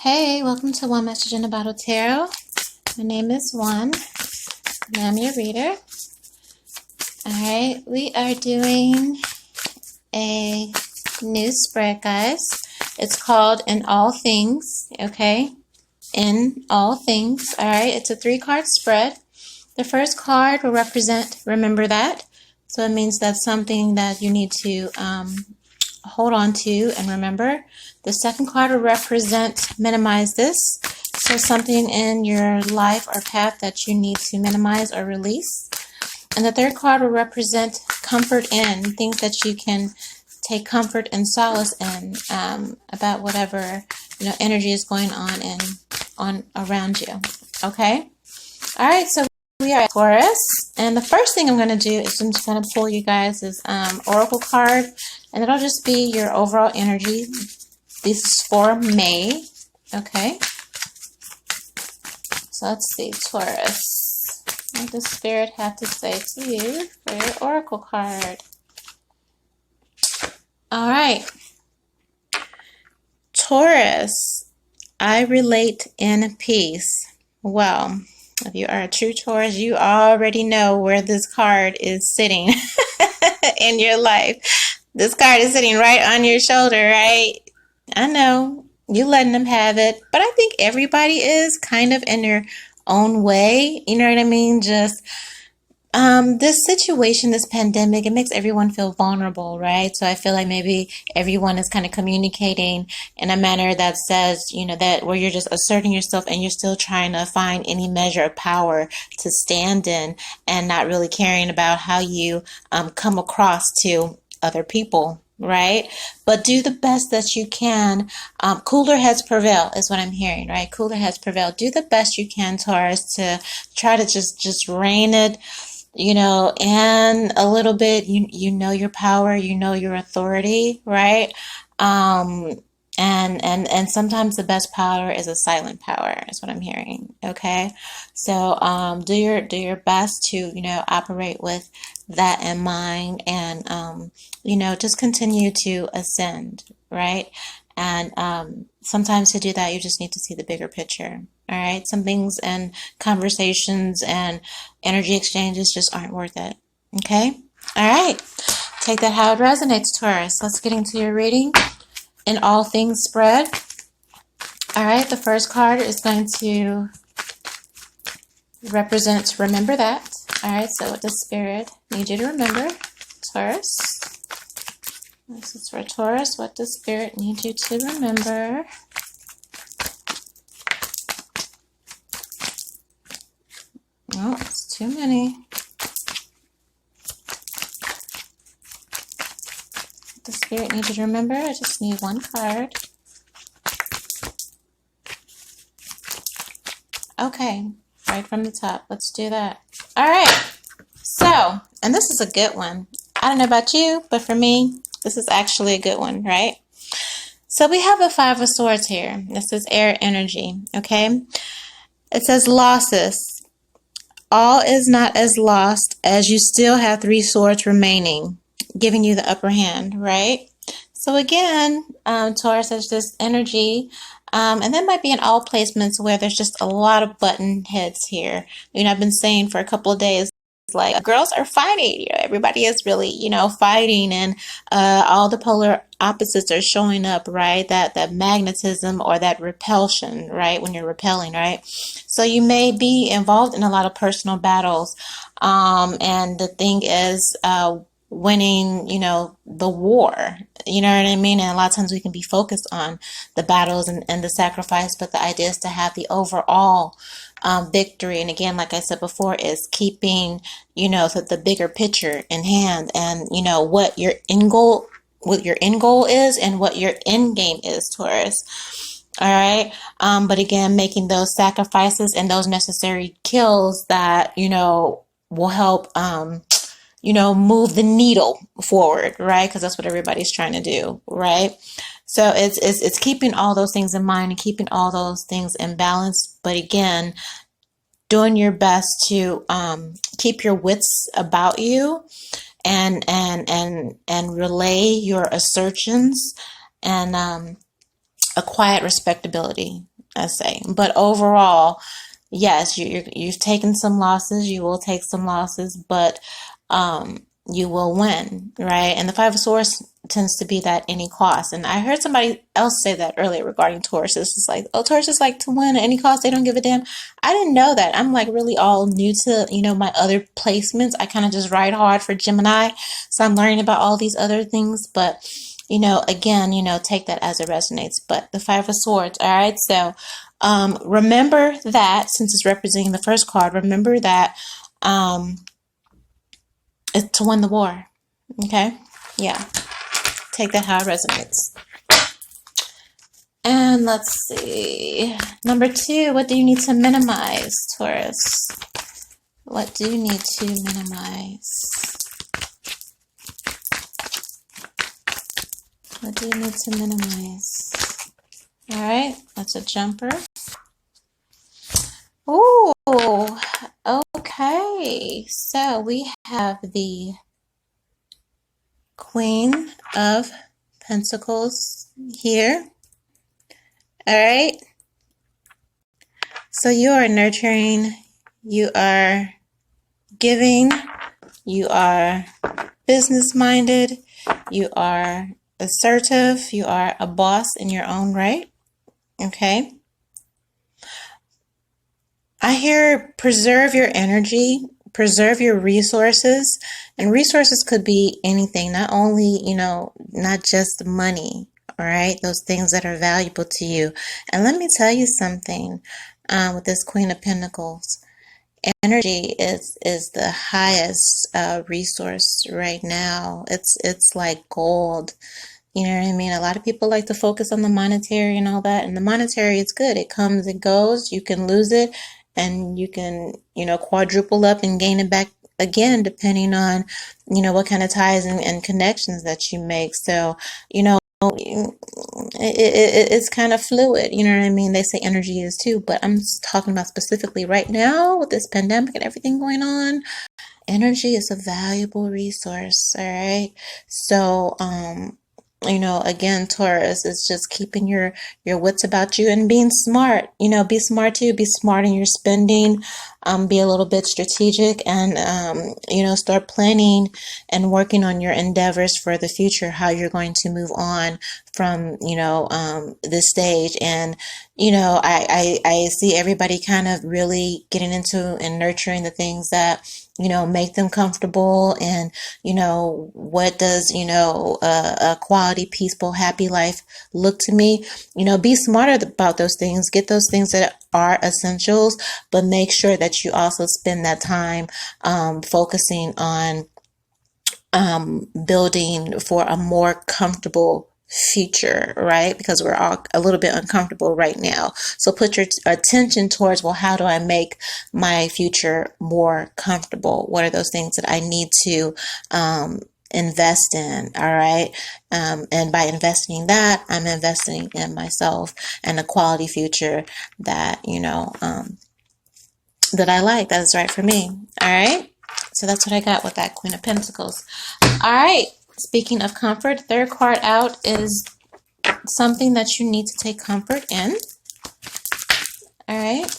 Hey, welcome to One Message in a Bottle Tarot. My name is Juan, and I'm your reader. Alright, we are doing a new spread, guys. It's called In All Things, okay? In All Things, alright? It's a 3-card spread. The first card will represent Remember That. So it means that's something that you need to hold on to and remember. The second card will represent Minimize This. So something in your life or path that you need to minimize or release. And the third card will represent Comfort In, things that you can take comfort and solace in about whatever energy is going on around you. Okay? All right, so we are at Taurus, and the first thing I'm going to do is I'm just going to pull you guys this oracle card, and it'll just be your overall energy. This is for May, okay? So let's see, Taurus. What does Spirit have to say to you for your oracle card? All right. Taurus, I relate in peace. Well, if you are a true Taurus, you already know where this card is sitting in your life. This card is sitting right on your shoulder, right? I know, you letting them have it, but I think everybody is kind of in their own way. You know what I mean? Just this situation, this pandemic, it makes everyone feel vulnerable, right? So I feel like maybe everyone is kind of communicating in a manner that says, that where you're just asserting yourself and you're still trying to find any measure of power to stand in and not really caring about how you come across to other people, right? But do the best that you can. Cooler heads prevail is what I'm hearing, right? Cooler heads prevail. Do the best you can, Taurus, to try to just rein it, and a little bit, you know your power, you know your authority, right? And sometimes the best power is a silent power, is what I'm hearing. Okay, so do your best to operate with that in mind, and just continue to ascend, right? And sometimes to do that, you just need to see the bigger picture. All right, some things and conversations and energy exchanges just aren't worth it. Okay, all right. Take that how it resonates, Taurus. Let's get into your reading. In All Things spread. All right, the first card is going to represent Remember That. All right, so what does Spirit need you to remember, Taurus? This is for Taurus. What does Spirit need you to remember? Oh, it's too many. What does Spirit need you to remember? I just need one card. Okay, right from the top. Let's do that. All right. So, and this is a good one. I don't know about you, but for me, this is actually a good one, right? So we have a 5 of Swords here. This is air energy, okay? It says losses. All is not as lost as you still have 3 swords remaining, giving you the upper hand, right? So again, Taurus has this energy, and that might be in all placements where there's just a lot of button heads here. I've been saying for a couple of days, like, girls are fighting. Everybody is really, fighting, and all the polar opposites are showing up, right? That magnetism or that repulsion, right? When you're repelling, right? So you may be involved in a lot of personal battles, and the thing is, winning, the war, you know what I mean? And a lot of times we can be focused on the battles and the sacrifice, but the idea is to have the overall victory. And again, like I said before, is keeping, the bigger picture in hand, and, what your end goal is and what your end game is, Taurus. All right. But again, making those sacrifices and those necessary kills that, will help, move the needle forward, right? Because that's what everybody's trying to do, right? So it's keeping all those things in mind and keeping all those things in balance. But again, doing your best to keep your wits about you and relay your assertions and a quiet respectability, I say. But overall, yes, you've taken some losses. You will take some losses, but you will win, right? And the Five of Swords tends to be that any cost. And I heard somebody else say that earlier regarding Taurus. It's like, oh, Taurus is like to win at any cost. They don't give a damn. I didn't know that. I'm like really all new to, my other placements. I kind of just ride hard for Gemini. So I'm learning about all these other things. But, again, take that as it resonates. But the Five of Swords, all right? So remember that, since it's representing the first card, remember that it's to win the war. Okay? Yeah. Take that how it resonates. And let's see. Number 2, what do you need to minimize, Taurus? What do you need to minimize? What do you need to minimize? All right, that's a jumper. Ooh, okay. So we have the Queen of Pentacles here. All right. So you are nurturing, you are giving, you are business-minded, you are assertive, you are a boss in your own right. Okay. I hear preserve your energy, preserve your resources, and resources could be anything, not only, not just money, all right, those things that are valuable to you. And let me tell you something, with this Queen of Pentacles, energy is the highest resource right now. It's like gold. You know what I mean? A lot of people like to focus on the monetary and all that, and the monetary is good. It comes and goes. You can lose it, and you can, quadruple up and gain it back again, depending on, what kind of ties and connections that you make. So, it's kind of fluid. You know what I mean? They say energy is too, but I'm talking about specifically right now with this pandemic and everything going on. Energy is a valuable resource. All right. So, again, Taurus, is just keeping your wits about you and being smart. Be smart too. Be smart in your spending. Be a little bit strategic and, start planning and working on your endeavors for the future, how you're going to move on from, this stage. And, I see everybody kind of really getting into and nurturing the things that, make them comfortable. And, what does, a quality, peaceful, happy life look to me? Be smarter about those things. Get those things that are essentials, but make sure that you also spend that time focusing on building for a more comfortable future, right? Because we're all a little bit uncomfortable right now. So put your attention towards, well, how do I make my future more comfortable? What are those things that I need to invest in? All right. And by investing that, I'm investing in myself and a quality future that, that I like, that is right for me. All right. So that's what I got with that Queen of Pentacles. All right. Speaking of comfort, third card out is something that you need to take comfort in. All right.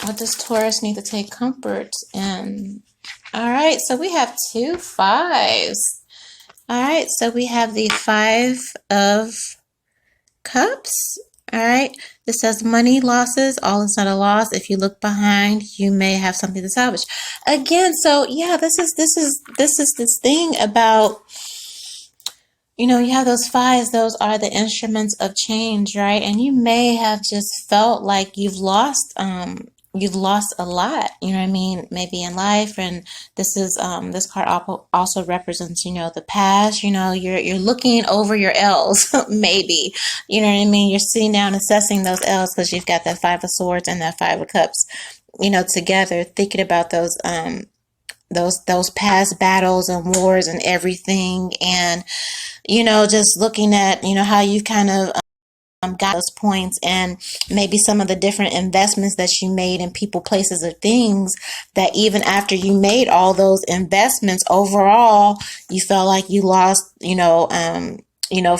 What does Taurus need to take comfort in? All right. So we have 2 5s. All right. So we have the 5 of Cups. All right. This says money losses. All is not a loss. If you look behind, you may have something to salvage. Again, so yeah, this is this thing about, you have those 5s. Those are the instruments of change, right? And you may have just felt like you've lost a lot, you know what I mean, maybe in life. And this is this card also represents, the past. You're looking over your L's, maybe, you know what I mean. You're sitting down assessing those L's because you've got that 5 of Swords and that 5 of Cups, together, thinking about those past battles and wars and everything, and just looking at how you kind of got those points, and maybe some of the different investments that you made in people, places, or things that even after you made all those investments, overall, you felt like you lost,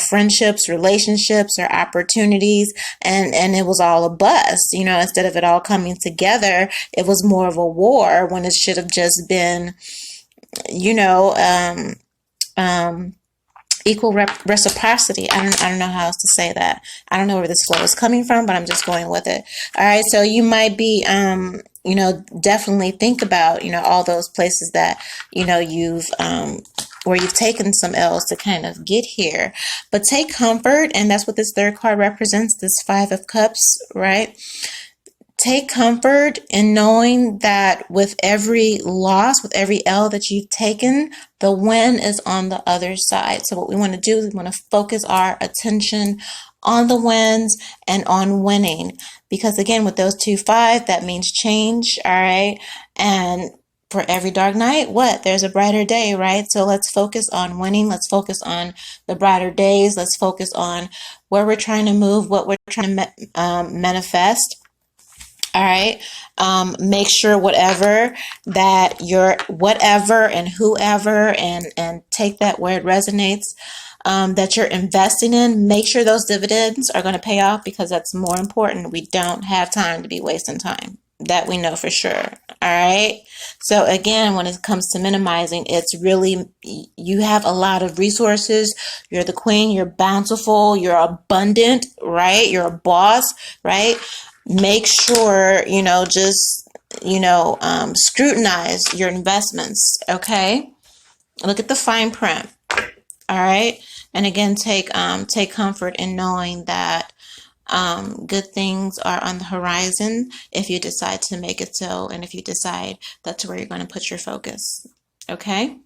friendships, relationships, or opportunities, and it was all a bust. Instead of it all coming together, it was more of a war when it should have just been, you know, equal reciprocity. I don't know how else to say that. I don't know where this flow is coming from, but I'm just going with it. All right, so you might be definitely think about all those places that you've where you've taken some L's to kind of get here. But take comfort, and that's what this third card represents, this Five of Cups, right? Take comfort in knowing that with every loss, with every L that you've taken, the win is on the other side. So what we want to do is we want to focus our attention on the wins and on winning. Because again, with those 2 5, that means change, all right? And for every dark night, there's a brighter day, right? So let's focus on winning. Let's focus on the brighter days. Let's focus on where we're trying to move, what we're trying to manifest. All right. Make sure whatever and whoever and take that where it resonates, that you're investing in, make sure those dividends are going to pay off, because that's more important. We don't have time to be wasting time. That we know for sure. All right. So again, when it comes to minimizing, it's really, you have a lot of resources. You're the queen, you're bountiful, you're abundant, right? You're a boss, right? Make sure, scrutinize your investments. Okay. Look at the fine print. All right. And again, take comfort in knowing that good things are on the horizon if you decide to make it so, and if you decide that's where you're going to put your focus. Okay.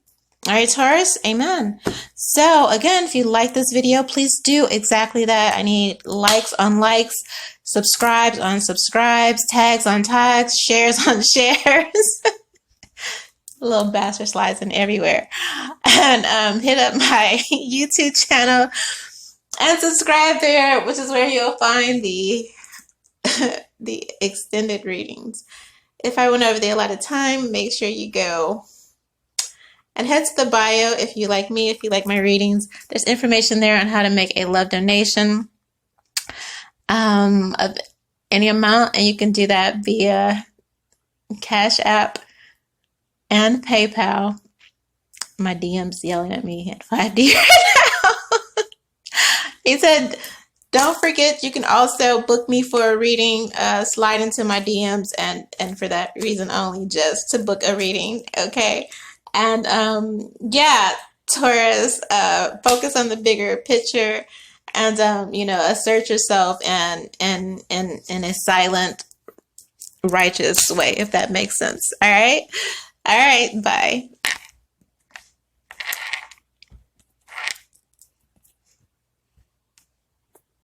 All right, Taurus, amen. So again, if you like this video, please do exactly that. I need likes on likes, subscribes on subscribes, tags on tags, shares on shares. Little bastard slides in everywhere. And hit up my YouTube channel and subscribe there, which is where you'll find the the extended readings. If I went over there a lot of time, make sure you go and head to the bio if you like me, if you like my readings. There's information there on how to make a love donation of any amount, and you can do that via CashApp and PayPal. My DM's yelling at me at 5D right now. He said, don't forget, you can also book me for a reading. Slide into my DMs, and for that reason only, just to book a reading, okay? And yeah, Taurus, focus on the bigger picture, and assert yourself and in a silent, righteous way, if that makes sense. All right, bye.